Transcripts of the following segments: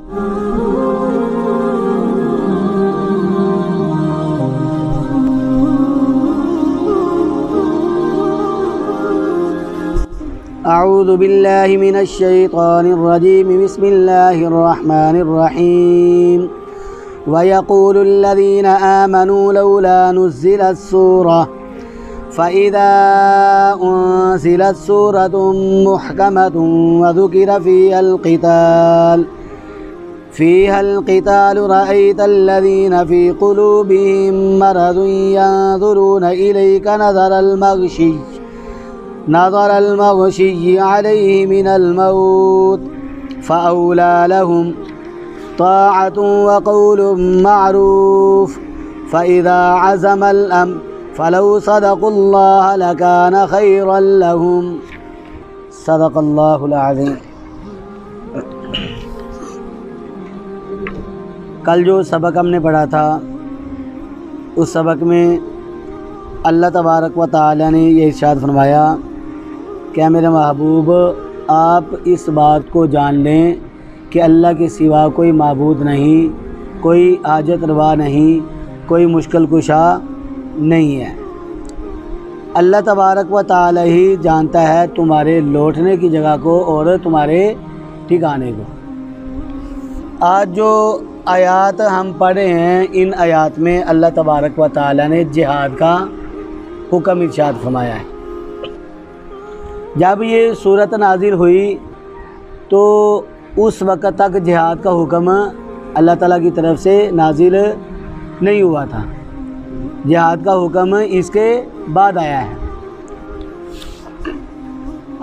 اعوذ باللہ من الشیطان الرجیم بسم اللہ الرحمن الرحیم وَيَقُولُ الَّذِينَ آمَنُوا لَوْلَا نُزِّلَتْ سُورَةٌ فَإِذَا أُنزِلَتْ سُورَةٌ مُحْكَمَةٌ وَذُكِرَ فِيهَا الْقِتَالُ رَأَيْتَ الَّذِينَ فِي قُلُوبِهِم مَّرَضٌ يَنظُرُونَ إِلَيْكَ نظر المغشي عليه من الموت فأولى لهم طاعة وقول معروف فإذا عزم الأمر فلو صدقوا الله لكان خيرا لهم صدق الله العظيم۔ کل جو سبق ہم نے پڑھا تھا اس سبق میں اللہ تبارک و تعالی نے یہ ارشاد فرمایا کہ میرے محبوب آپ اس بات کو جان لیں کہ اللہ کے سوا کوئی معبود نہیں، کوئی حاجت روا نہیں، کوئی مشکل کشا نہیں ہے۔ اللہ تبارک و تعالی ہی جانتا ہے تمہارے لوٹنے کی جگہ کو اور تمہارے ٹھکانے کو۔ آج جو آیات ہم پڑھے ہیں ان آیات میں اللہ تبارک و تعالی نے جہاد کا حکم ارشاد فرمایا ہے۔ جب یہ صورت نازل ہوئی تو اس وقت تک جہاد کا حکم اللہ تعالیٰ کی طرف سے نازل نہیں ہوا تھا، جہاد کا حکم اس کے بعد آیا ہے۔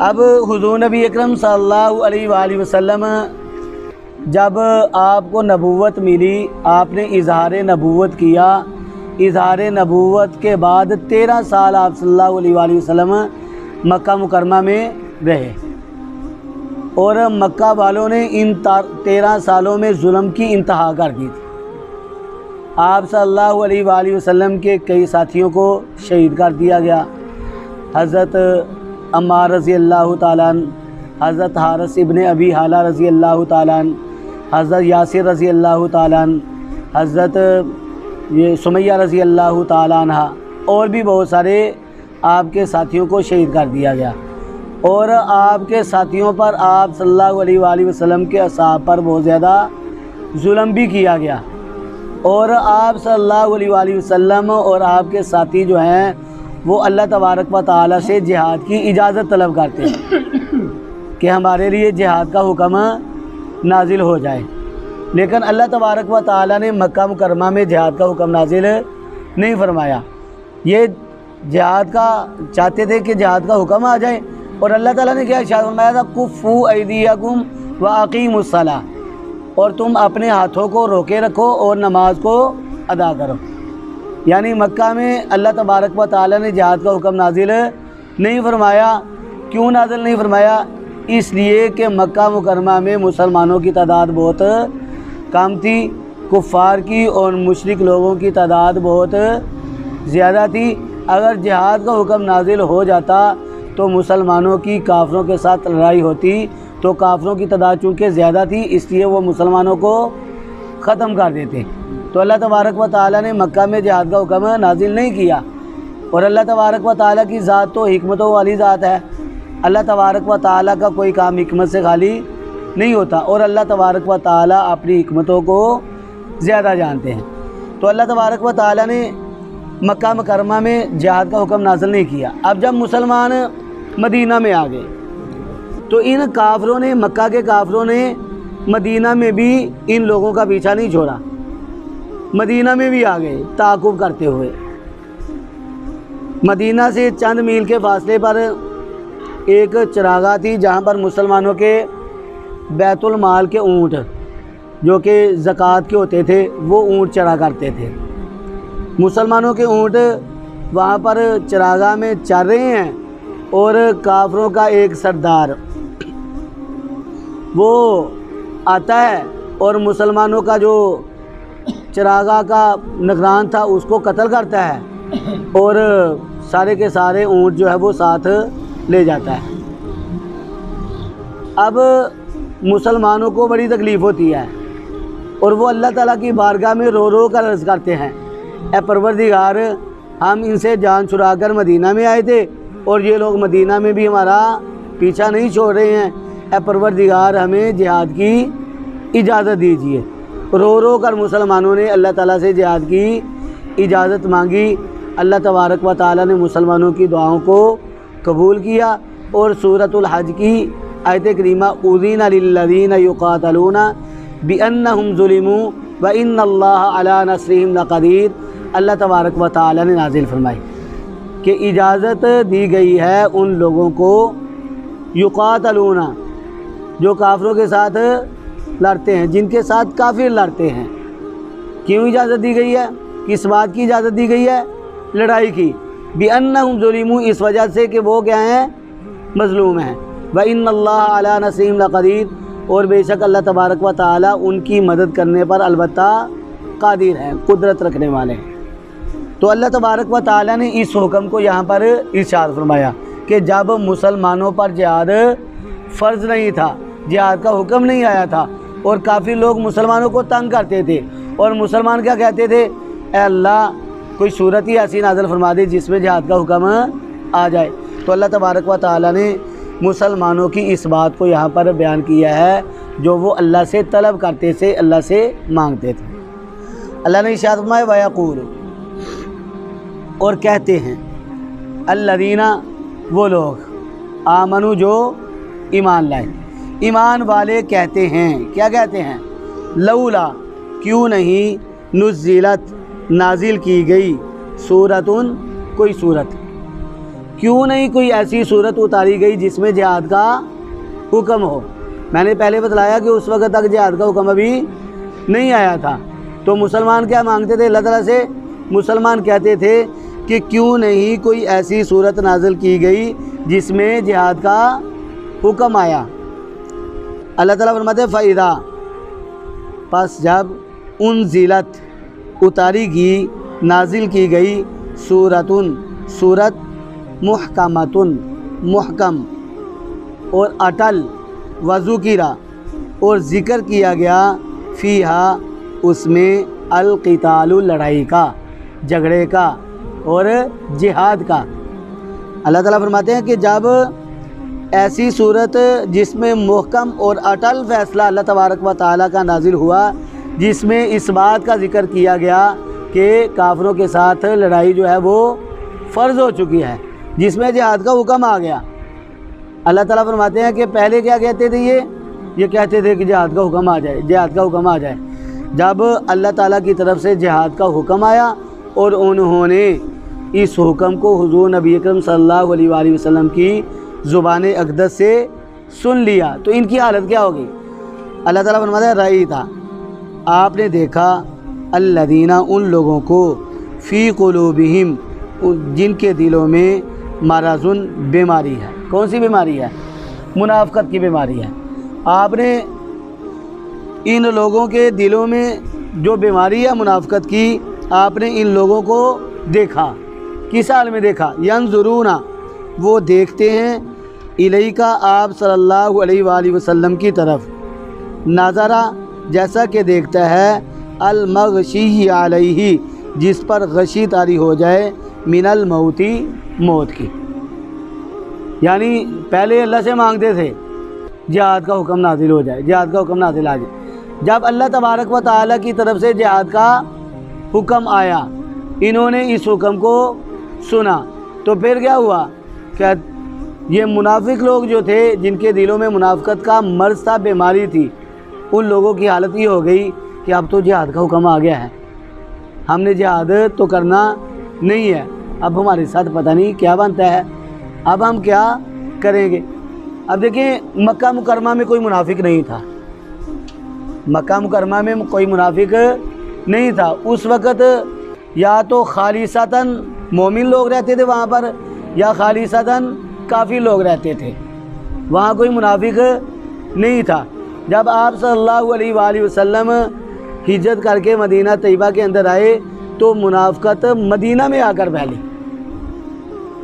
اب حضور نبی اکرم صلی اللہ علیہ وآلہ وسلم جب آپ کو نبوت ملی، آپ نے اظہار نبوت کیا، اظہار نبوت کے بعد 13 سال آپ صلی اللہ علیہ وآلہ وسلم مکہ مکرمہ میں رہے، اور مکہ والوں نے ان 13 سالوں میں ظلم کی انتہا کر دی تھی۔ آپ صلی اللہ علیہ وآلہ وسلم کے کئی ساتھیوں کو شہید کر دیا گیا، حضرت عمار رضی اللہ تعالیٰ عنہ، حضرت حارث ابن ابی حالہ رضی اللہ تعالیٰ عنہ، حضرت یاسر رضی اللہ تعالیٰ عنہ، حضرت سمیہ رضی اللہ تعالیٰ عنہ، اور بھی بہت سارے آپ کے ساتھیوں کو شہید کر دیا گیا، اور آپ کے ساتھیوں پر آپ صلی اللہ علیہ وآلہ وسلم کے اصحاب پر بہت زیادہ ظلم بھی کیا گیا، اور آپ صلی اللہ علیہ وآلہ وسلم اور آپ کے ساتھی جو ہیں وہ اللہ تبارک و تعالی سے جہاد کی اجازت طلب کرتے ہیں کہ ہمارے لیے جہاد کا حکم نازل ہو جائے، لیکن اللہ تبارک و تعالی نے مکہ مکرمہ میں جہاد کا حکم نازل نہیں فرمایا۔ یہ جہاد کا چاہتے تھے کہ جہاد کا حکم آ جائے، اور اللہ تعالیٰ نے کیا ارشاد فرمایا تھا، کفوا ایدیکم واقیموا الصلاۃ، اور تم اپنے ہاتھوں کو روکے رکھو اور نماز کو ادا کرو۔ یعنی مکہ میں اللہ تبارک و تعالیٰ نے جہاد کا حکم نازل نہیں فرمایا۔ کیوں نازل نہیں فرمایا؟ اس لیے کہ مکہ مکرمہ میں مسلمانوں کی تعداد بہت کم تھی، کفار کی اور مشرک لوگوں کی تعداد بہت زیادہ تھی۔ اگر جہاد کا حکم نازل ہو جاتا تو مسلمانوں کی کافروں کے ساتھ لڑائی ہوتی، تو کافروں کی تعداد چونکہ زیادہ تھی اس لیے وہ مسلمانوں کو ختم کر دیتے۔ تو اللہ تبارک و تعالیٰ نے مکہ میں جہاد کا حکم نازل نہیں کیا، اور اللہ تبارک و تعالیٰ کی ذات تو حکمتوں والی ذات ہے، اللہ تبارک و تعالیٰ کا کوئی کام حکمت سے خالی نہیں ہوتا، اور اللہ تبارک و تعالیٰ اپنی حکمتوں کو زیادہ جانتے ہیں۔ تو اللہ تبارک و تعالیٰ نے مکہ مکرمہ میں جہاد کا حکم نازل نہیں کیا۔ اب جب مسلمان مدینہ میں آ گئے تو ان کافروں نے، مکہ کے کافروں نے مدینہ میں بھی ان لوگوں کا پیچھا نہیں چھوڑا، مدینہ میں بھی آ گئے تعاقب کرتے ہوئے۔ مدینہ سے چند میل کے فاصلے پر ایک چراگاہ تھی جہاں پر مسلمانوں کے بیت المال کے اونٹ جو کہ زکوٰۃ کے ہوتے تھے وہ اونٹ چرا کرتے تھے۔ مسلمانوں کے اونٹ وہاں پر چراگاہ میں چر رہے ہیں، اور کافروں کا ایک سردار وہ آتا ہے اور مسلمانوں کا جو چراگاہ کا نگران تھا اس کو قتل کرتا ہے، اور سارے کے سارے اونٹ جو ہے وہ ساتھ لے جاتا ہے۔ اب مسلمانوں کو بڑی تکلیف ہوتی ہے اور وہ اللہ تعالیٰ کی بارگاہ میں رو رو کر عرض کرتے ہیں، اے پروردگار، ہم ان سے جان چھڑا کر مدینہ میں آئے تھے اور یہ لوگ مدینہ میں بھی ہمارا پیچھا نہیں چھوڑ رہے ہیں، اے پروردگار ہمیں جہاد کی اجازت دیجیے۔ رو رو کر مسلمانوں نے اللہ تعالیٰ سے جہاد کی اجازت مانگی۔ اللہ تبارک و تعالیٰ نے مسلمانوں کی دعاؤں کو قبول کیا اور سورۃ الحج کی آیت کریمہ اذین للذین یقاتلون بانہم ظلموا وان اللہ علی نصرہم لقدیر، اللہ تبارک و تعالیٰ نے نازل فرمائی کہ اجازت دی گئی ہے ان لوگوں کو یقاتلون جو کافروں کے ساتھ لڑتے ہیں، جن کے ساتھ کافر لڑتے ہیں۔ کیوں اجازت دی گئی ہے؟ کس بات کی اجازت دی گئی ہے؟ لڑائی کی۔ بِأَنَّهُمْ ظُلِمُوا، اس وجہ سے کہ وہ کیا ہیں؟ مظلوم ہیں۔ وَإِنَّ اللَّهَ عَلَىٰ نَصْرِهِمْ لَقَدِيرٌ، اور بے شک اللہ تبارک و تعالیٰ ان کی مدد کرنے پر البتہ قادر ہیں، قدرت رکھنے والے ہیں۔ تو اللہ تبارک و تعالیٰ نے اس حکم کو یہاں پر ارشاد فرمایا کہ جب مسلمانوں پر جہاد فرض نہیں تھا، جہاد کا حکم نہیں آیا تھا، اور کافی لوگ مسلمانوں کو تنگ کرتے تھے، اور مسلمان کیا کہتے تھے؟ اے اللہ کوئی صورت ہی ایسی نازل فرما دے جس میں جہاد کا حکم آ جائے۔ تو اللہ تبارک و تعالیٰ نے مسلمانوں کی اس بات کو یہاں پر بیان کیا ہے جو وہ اللہ سے طلب کرتے تھے، اللہ سے مانگتے تھے۔ اللہ نے ارشاد فرمایا وَيَقُولُ، اور کہتے ہیں، الذین، وہ لوگ، آمنو، جو ایمان لائے، ایمان والے کہتے ہیں، کیا کہتے ہیں؟ لولا، کیوں نہیں، نزلت، نازل کی گئی، سورتن، کوئی صورت، کیوں نہیں کوئی ایسی صورت اتاری گئی جس میں جہاد کا حکم ہو۔ میں نے پہلے بتلایا کہ اس وقت تک جہاد کا حکم ابھی نہیں آیا تھا، تو مسلمان کیا مانگتے تھے اللہ تعالیٰ سے؟ مسلمان کہتے تھے کہ کیوں نہیں کوئی ایسی صورت نازل کی گئی جس میں جہاد کا حکم آیا۔ اللہ تعالیٰ فرماتے ہیں فَإِذَا، پس جب انزلت، اتاری گئی، نازل کی گئی، سورتن، سورت، محکمتن، محکم اور اٹل، وذکرہ، اور ذکر کیا گیا، فیہا، اس میں، القتال، لڑائی کا، جھگڑے کا اور جہاد کا۔ اللہ تعالیٰ فرماتے ہیں کہ جب ایسی صورت جس میں محکم اور اٹل فیصلہ اللہ تبارک و تعالیٰ کا نازل ہوا، جس میں اس بات کا ذکر کیا گیا کہ کافروں کے ساتھ لڑائی جو ہے وہ فرض ہو چکی ہے، جس میں جہاد کا حکم آ گیا۔ اللہ تعالیٰ فرماتے ہیں کہ پہلے کیا کہتے تھے؟ یہ کہتے تھے کہ جہاد کا حکم آ جائے، جہاد کا حکم آ جائے۔ جب اللہ تعالیٰ کی طرف سے جہاد کا حکم آیا اور انہوں نے اس حکم کو حضور نبی اکرم صلی اللہ علیہ وآلہ وسلم کی زبان اقدس سے سن لیا تو ان کی حالت کیا ہوگی؟ اللہ تعالیٰ فرماتا ہے رأی تھا، آپ نے دیکھا، الذین، ان لوگوں کو، فی قلوبہم، جن کے دلوں میں، مرضن، بیماری ہے۔ کون سی بیماری ہے؟ منافقت کی بیماری ہے۔ آپ نے ان لوگوں کے دلوں میں جو بیماری ہے منافقت کی، آپ نے ان لوگوں کو دیکھا۔ کس حال میں دیکھا؟ ینظرون، وہ دیکھتے ہیں، الیک، آپ صلی اللہ علیہ وآلہ وسلم کی طرف، نظرہ، جیسا کہ دیکھتا ہے، المغشی علیہ، جس پر غشی طاری ہو جائے، من الموتی، موت کی۔ یعنی پہلے اللہ سے مانگتے تھے جہاد کا حکم نازل ہو جائے، جہاد کا حکم نازل آ جائے۔ جب اللہ تبارک و تعالیٰ کی طرف سے جہاد کا حکم آیا، انہوں نے اس حکم کو سنا، تو پھر کیا ہوا کہ یہ منافق لوگ جو تھے، جن کے دلوں میں منافقت کا مرض تھا، بیماری تھی، ان لوگوں کی حالت یہ ہو گئی کہ اب تو جہاد کا حکم آ گیا ہے، ہم نے جہاد تو کرنا نہیں ہے، اب ہمارے ساتھ پتہ نہیں کیا بنتا ہے، اب ہم کیا کریں گے۔ اب دیکھیں مکہ مکرمہ میں کوئی منافق نہیں تھا، مکہ مکرمہ میں کوئی منافق نہیں تھا اس وقت، یا تو خالصتاً مومن لوگ رہتے تھے وہاں پر، یا خالصتاً کافی لوگ رہتے تھے، وہاں کوئی منافق نہیں تھا۔ جب آپ صلی اللہ علیہ وآلہ وسلم ہجرت کر کے مدینہ طیبہ کے اندر آئے تو منافقت مدینہ میں آ کر پھیلی۔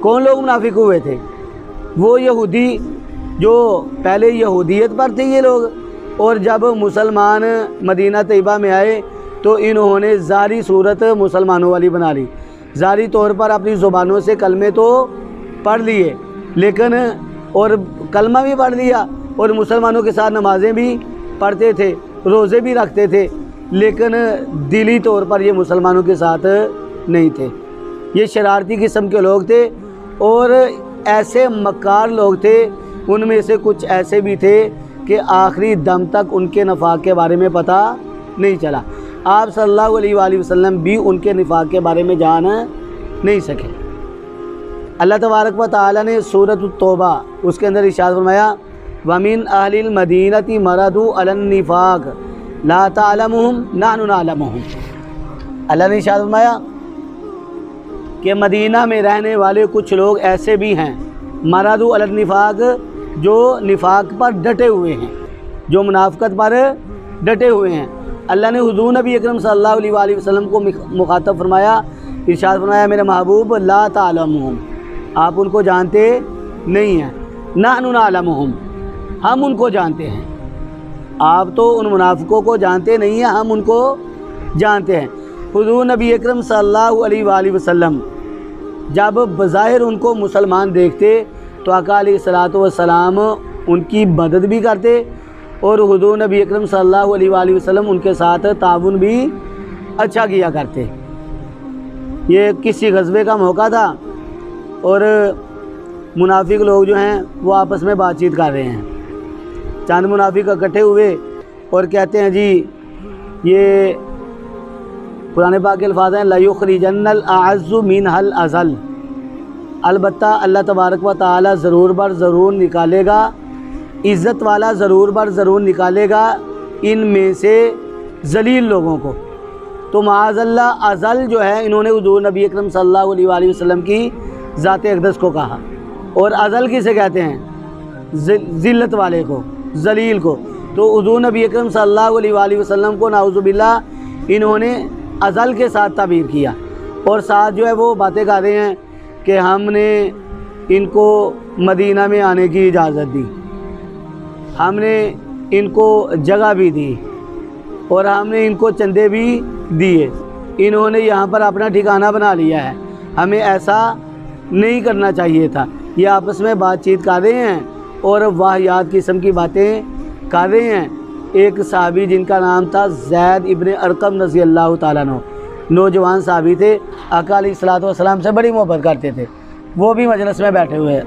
کون لوگ منافق ہوئے تھے؟ وہ یہودی جو پہلے یہودیت پر تھے یہ لوگ، اور جب مسلمان مدینہ طیبہ میں آئے تو انہوں نے ظاہری صورت مسلمانوں والی بنا لی، ظاہری طور پر اپنی زبانوں سے کلمے تو پڑھ لیے، لیکن اور کلمہ بھی پڑھ لیا اور مسلمانوں کے ساتھ نمازیں بھی پڑھتے تھے، روزے بھی رکھتے تھے، لیکن دلی طور پر یہ مسلمانوں کے ساتھ نہیں تھے۔ یہ شرارتی قسم کے لوگ تھے اور ایسے مکار لوگ تھے، ان میں سے کچھ ایسے بھی تھے کہ آخری دم تک ان کے نفاق کے بارے میں پتہ نہیں چلا۔ آپ صلی اللہ علیہ وآلہ وسلم بھی ان کے نفاق کے بارے میں جان نہیں سکے۔ اللہ تبارک و تعالی نے سورۃ التوبہ اس کے اندر ارشاد فرمایا وَمِنْ أَهْلِ الْمَدِينَةِ مَرَضُوا عَلَى النِّفَاقِ لَا تَعْلَمُهُمْ نَحْنُ نَعْلَمُهُمْ۔ اللہ نے ارشاد فرمایا کہ مدینہ میں رہنے والے کچھ لوگ ایسے بھی ہیں مَرَضُوا عَلَى النِّفَاقِ، جو نفاق پر ڈٹے ہوئے ہیں، جو منافقت پر ڈٹے ہوئے ہیں۔ اللہ نے حضور نبی اکرم صلی اللہ علیہ وآلہ وسلم کو مخاطب فرمایا، ارشاد فرمایا میرے محبوب لا تعلمہم، آپ ان کو جانتے نہیں ہیں، نحن نعلمہم، ہم ان کو جانتے ہیں۔ آپ تو ان منافقوں کو جانتے نہیں ہیں، ہم ان کو جانتے ہیں۔ حضور نبی اکرم صلی اللہ علیہ وآلہ وسلم جب بظاہر ان کو مسلمان دیکھتے تو آقا علیہ الصلوۃ والسلام ان کی مدد بھی کرتے اور حضور نبی اکرم صلی اللہ علیہ وآلہ وسلم ان کے ساتھ تعاون بھی اچھا کیا کرتے۔ یہ کسی غزوے کا موقع تھا اور منافق لوگ جو ہیں وہ آپس میں بات چیت کر رہے ہیں۔ چند منافق اکٹھے ہوئے اور کہتے ہیں جی یہ قرآن پاک کے الفاظ ہیں لَيُخْرِجَنَّ الْأَعَزُّ مِنْهَا الْأَذَلَّ، البتہ اللہ تبارک و تعالی ضرور بر ضرور نکالے گا، عزت والا ضرور بر ضرور نکالے گا ان میں سے ذلیل لوگوں کو۔ تو معاذ اللہ ازل جو ہے انہوں نے حضور نبی اکرم صلی اللہ علیہ وآلہ وسلم کی ذات اقدس کو کہا، اور ازل کسے کہتے ہیں؟ ذلت والے کو، ذلیل کو۔ تو حضور نبی اکرم صلی اللہ علیہ وآلہ وسلم کو نعوذ باللہ انہوں نے ازل کے ساتھ تعبیر کیا، اور ساتھ جو ہے وہ باتیں کر رہے ہیں کہ ہم نے ان کو مدینہ میں آنے کی اجازت دی، ہم نے ان کو جگہ بھی دی اور ہم نے ان کو چندے بھی دیے، انہوں نے یہاں پر اپنا ٹھکانہ بنا لیا ہے، ہمیں ایسا نہیں کرنا چاہیے تھا۔ یہ آپس میں بات چیت کر رہے ہیں اور واہیات قسم کی باتیں کر رہے ہیں۔ ایک صحابی جن کا نام تھا زید ابن ارقم رضی اللہ تعالیٰ عنہ، نوجوان صحابی تھے، آقا علیہ الصلوۃ والسلام سے بڑی محبت کرتے تھے، وہ بھی مجلس میں بیٹھے ہوئے ہیں،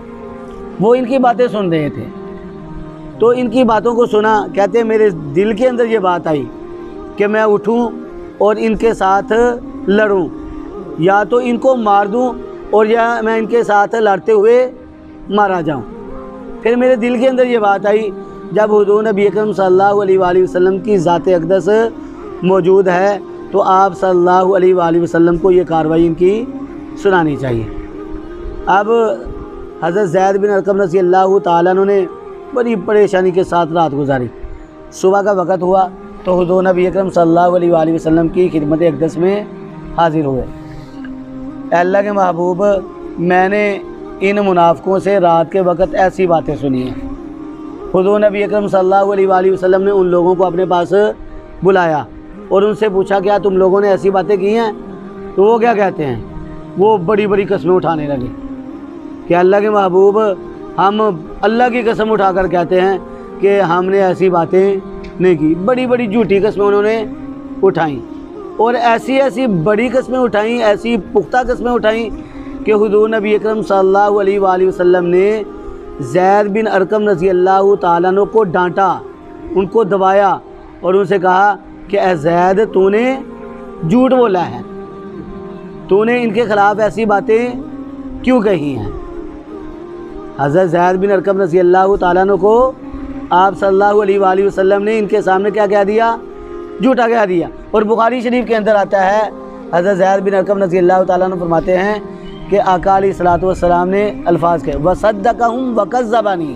وہ ان کی باتیں سن رہے تھے۔ تو ان کی باتوں کو سنا، کہتے ہیں میرے دل کے اندر یہ بات آئی کہ میں اٹھوں اور ان کے ساتھ لڑوں، یا تو ان کو مار دوں اور یا میں ان کے ساتھ لڑتے ہوئے مارا جاؤں۔ پھر میرے دل کے اندر یہ بات آئی جب حضور نبی اکرم صلی اللہ علیہ وآلہ وسلم کی ذات اقدس موجود ہے تو آپ صلی اللہ علیہ وآلہ وسلم کو یہ کارروائی ان کی سنانی چاہیے۔ اب حضرت زید بن ارقم رضی اللہ تعالیٰ عنہ نے بڑی پریشانی کے ساتھ رات گزاری۔ صبح کا وقت ہوا تو حضور نبی اکرم صلی اللہ علیہ وآلہ وسلم کی خدمت اقدس میں حاضر ہوئے۔ اے اللہ کے محبوب، میں نے ان منافقوں سے رات کے وقت ایسی باتیں سنی ہیں۔ حضور نبی اکرم صلی اللہ علیہ وآلہ وسلم نے ان لوگوں کو اپنے پاس بلایا اور ان سے پوچھا کیا تم لوگوں نے ایسی باتیں کی ہیں؟ تو وہ کیا کہتے ہیں؟ وہ بڑی بڑی قسمیں اٹھانے لگے کہ اللہ کے محبوب، ہم اللہ کی قسم اٹھا کر کہتے ہیں کہ ہم نے ایسی باتیں نہیں کی۔ بڑی بڑی جھوٹی قسمیں انہوں نے اٹھائیں اور ایسی ایسی بڑی قسمیں اٹھائیں، ایسی پختہ قسمیں اٹھائیں کہ حضور نبی اکرم صلی اللہ علیہ وآلہ وسلم نے زید بن ارقم رضی اللہ تعالیٰ عنہ کو ڈانٹا، ان کو دبایا اور ان سے کہا کہ اے زید، تو نے جھوٹ بولا ہے، تو نے ان کے خلاف ایسی باتیں کیوں کہی ہیں؟ حضرت زید بن ارقم رضی اللہ تعالیٰ عنہ کو آپ صلی اللہ علیہ وآلہ وسلم نے ان کے سامنے کیا کہہ دیا؟ جھوٹا کہہ دیا۔ اور بخاری شریف کے اندر آتا ہے، حضرت زید بن ارقم رضی اللہ تعالیٰ عنہ فرماتے ہیں کہ آقا علیہ الصلوۃ والسلام نے الفاظ کہے وَصَدَّقَهُمْ وَكَذَّبَنِي،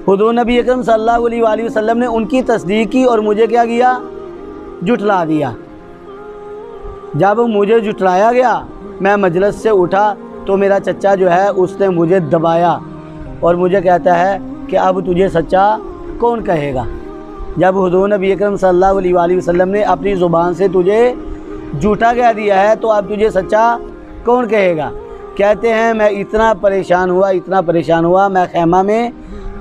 حضور نبی اکرم صلی اللہ علیہ وآلہ وسلم نے ان کی تصدیق کی اور مجھے کیا کیا؟ جھٹلا دیا۔ جب مجھے جھٹلایا گیا، میں مجلس سے اٹھا تو میرا چچا جو ہے اس نے مجھے دبایا اور مجھے کہتا ہے کہ اب تجھے سچا کون کہے گا؟ جب حضور نبی اکرم صلی اللہ علیہ وآلہ وسلم نے اپنی زبان سے تجھے جھوٹا کہہ دیا ہے تو اب تجھے سچا کون کہے گا؟ کہتے ہیں میں اتنا پریشان ہوا، میں خیمہ میں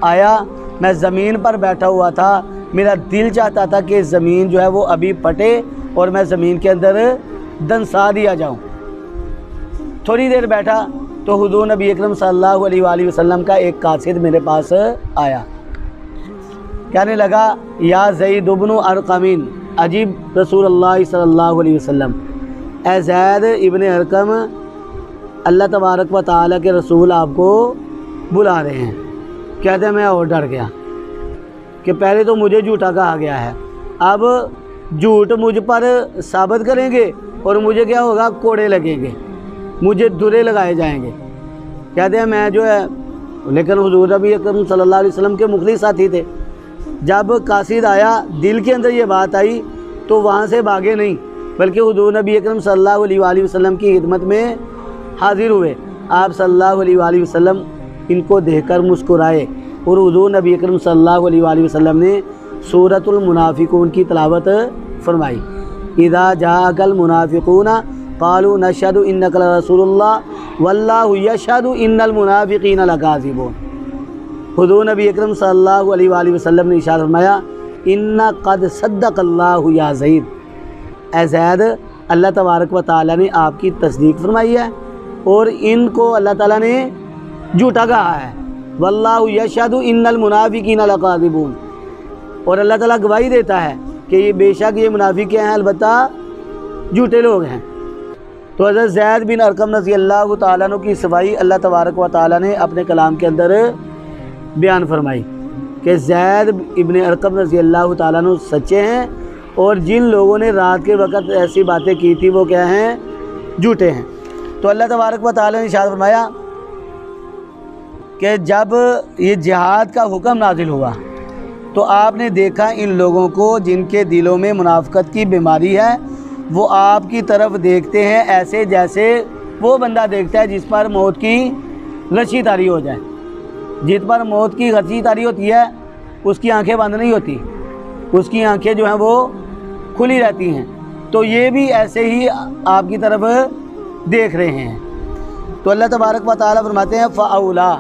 آیا، میں زمین پر بیٹھا ہوا تھا، میرا دل چاہتا تھا کہ زمین جو ہے وہ ابھی پھٹے اور میں زمین کے اندر دنسا دیا جاؤں۔ تھوڑی دیر بیٹھا تو حضور نبی اکرم صلی اللہ علیہ وآلہ وسلم کا ایک قاصد میرے پاس آیا، کہنے لگا یا زید بن ارقم عجیب رسول اللہ صلی اللہ علیہ وسلم، اے زید ابن ارقم، اللہ تبارک و تعالیٰ کے رسول آپ کو بلا رہے ہیں۔ کہتے ہیں میں اور ڈر گیا کہ پہلے تو مجھے جھوٹا کہا گیا ہے، اب جھوٹ مجھ پر ثابت کریں گے اور مجھے کیا ہوگا؟ کوڑے لگیں گے، مجھے درے لگائے جائیں گے۔ کہتے ہیں میں جو ہے، لیکن حضور نبی اکرم صلی اللہ علیہ وسلم کے مخلص ساتھی تھے، جب قاصد آیا دل کے اندر یہ بات آئی تو وہاں سے بھاگے نہیں، بلکہ حضور نبی اکرم صلی اللہ علیہ وآلہ وسلم کی خدمت میں حاضر ہوئے۔ آپ صلی اللہ علیہ وآلہ وسلم ان کو دیکھ کر مسکرائے اور حضور نبی اکرم صلی اللہ علیہ وآلہ وسلم نے سورۃ المنافقون کی تلاوت فرمائی۔ اذا جاءک المنافقون قالوا نشهد انک لرسول اللہ واللہ یشہد ان المنافقین لکاذبون۔ حضور نبی اکرم صلی اللہ علیہ وآلہ وسلم نے ارشاد فرمایا ان قد صدق اللہ یا زید، اے زید اللہ تبارک و تعالیٰ نے آپ کی تصدیق فرمائی ہے اور ان کو اللہ تعالیٰ نے جھوٹا کہا ہے۔ واللہ یشہد ان المنافقین لکاذبون، اور اللہ تعالیٰ گواہی دیتا ہے کہ یہ بے شک یہ منافق ہیں، البتہ جھوٹے لوگ ہیں۔ تو حضرت زید بن ارقم رضی اللہ تعالیٰ عنہ کی صفائی اللہ تبارک و تعالیٰ نے اپنے کلام کے اندر بیان فرمائی کہ زید ابن ارقم رضی اللہ تعالیٰ عنہ سچے ہیں، اور جن لوگوں نے رات کے وقت ایسی باتیں کی تھی وہ کیا ہیں؟ جھوٹے ہیں۔ تو اللہ تبارک و تعالیٰ نے ارشاد فرمایا کہ جب یہ جہاد کا حکم نازل ہوا تو آپ نے دیکھا ان لوگوں کو جن کے دلوں میں منافقت کی بیماری ہے، وہ آپ کی طرف دیکھتے ہیں ایسے جیسے وہ بندہ دیکھتا ہے جس پر موت کی غشی طاری ہو جائے۔ جس پر موت کی غشی طاری ہوتی ہے اس کی آنکھیں بند نہیں ہوتی، اس کی آنکھیں جو ہیں وہ کھلی رہتی ہیں، تو یہ بھی ایسے ہی آپ کی طرف دیکھ رہے ہیں۔ تو اللہ تبارک و تعالیٰ فرماتے ہیں فاولا،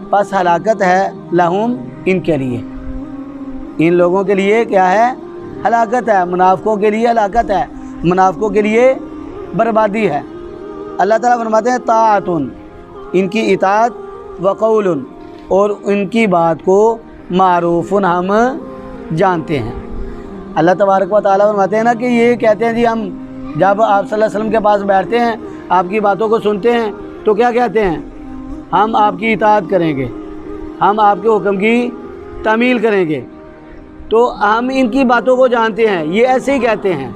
پس ہلاکت ہے لہم، ان کے لیے، ان لوگوں کے لیے کیا ہے؟ ہلاکت ہے، منافقوں کے لیے ہلاکت ہے، منافقوں کے لیے بربادی ہے۔ اللہ تعالیٰ فرماتے ہیں طاعۃ، ان کی اطاعت، وقول، اور ان کی بات کو معروف ہم جانتے ہیں۔ اللہ تبارک و تعالیٰ فرماتے ہیں نا کہ یہ کہتے ہیں جی ہم جب آپ صلی اللہ علیہ وسلم کے پاس بیٹھتے ہیں، آپ کی باتوں کو سنتے ہیں تو کیا کہتے ہیں؟ ہم آپ کی اطاعت کریں گے، ہم آپ کے حکم کی تعمیل کریں گے۔ تو ہم ان کی باتوں کو جانتے ہیں، یہ ایسے ہی کہتے ہیں،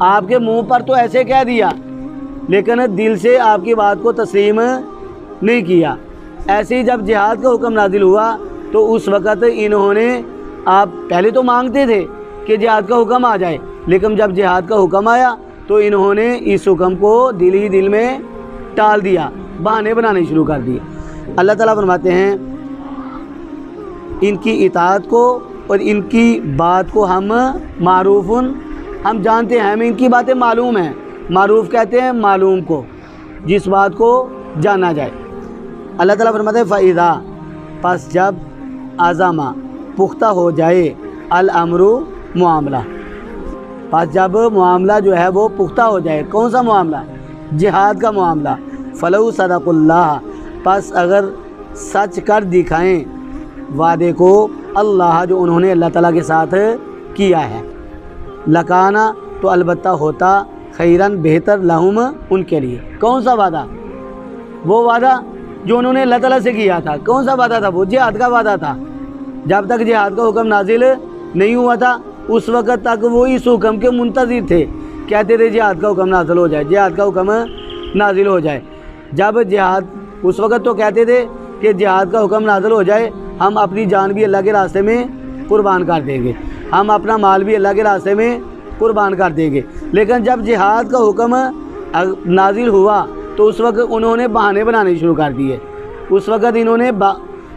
آپ کے منہ پر تو ایسے کہہ دیا لیکن دل سے آپ کی بات کو تسلیم نہیں کیا۔ ایسے ہی جب جہاد کا حکم نازل ہوا تو اس وقت انہوں نے، آپ پہلے تو مانگتے تھے کہ جہاد کا حکم آ جائے، لیکن جب جہاد کا حکم آیا تو انہوں نے اس حکم کو دل ہی دل میں ٹال دیا، بہانے بنانے شروع کر دیے۔ اللہ تعالیٰ فرماتے ہیں ان کی اطاعت کو اور ان کی بات کو ہم معروف، ہم جانتے ہیں، ہمیں ان کی باتیں معلوم ہیں۔ معروف کہتے ہیں معلوم کو، جس بات کو جانا جائے۔ اللہ تعالیٰ فرماتے ہیں فَإِذَا، پس جب عزمہ پختہ ہو جائے، الامر معاملہ، پس جب معاملہ جو ہے وہ پختہ ہو جائے، کون سا معاملہ؟ جہاد کا معاملہ، فَلَوْ صَدَقُ اللَّهَ، پس اگر سچ کر دکھائیں وعدے کو اللہ جو انہوں نے اللہ تعالیٰ کے ساتھ کیا ہے، لکانا، تو البتہ ہوتا، خیرن، بہتر، لہم، ان کے لیے۔ کون سا وعدہ؟ وہ وعدہ جو انہوں نے اللہ تعالیٰ سے کیا تھا۔ کون سا وعدہ تھا؟ وہ جہاد کا وعدہ تھا۔ جب تک جہاد کا حکم نازل نہیں ہوا تھا اس وقت تک وہ اس حکم کے منتظر تھے، کہتے تھے جہاد کا حکم نازل ہو جائے، جہاد کا حکم نازل ہو جائے۔ جب جہاد، اس وقت تو کہتے تھے کہ جہاد کا حکم نازل ہو جائے ہم اپنی جان بھی اللہ کے راستے میں قربان کر دیں گے، ہم اپنا مال بھی اللہ کے راستے میں قربان کر دیں گے۔ لیکن جب جہاد کا حکم نازل ہوا تو اس وقت انہوں نے بہانے بنانے شروع کر دیے۔ اس وقت انہوں نے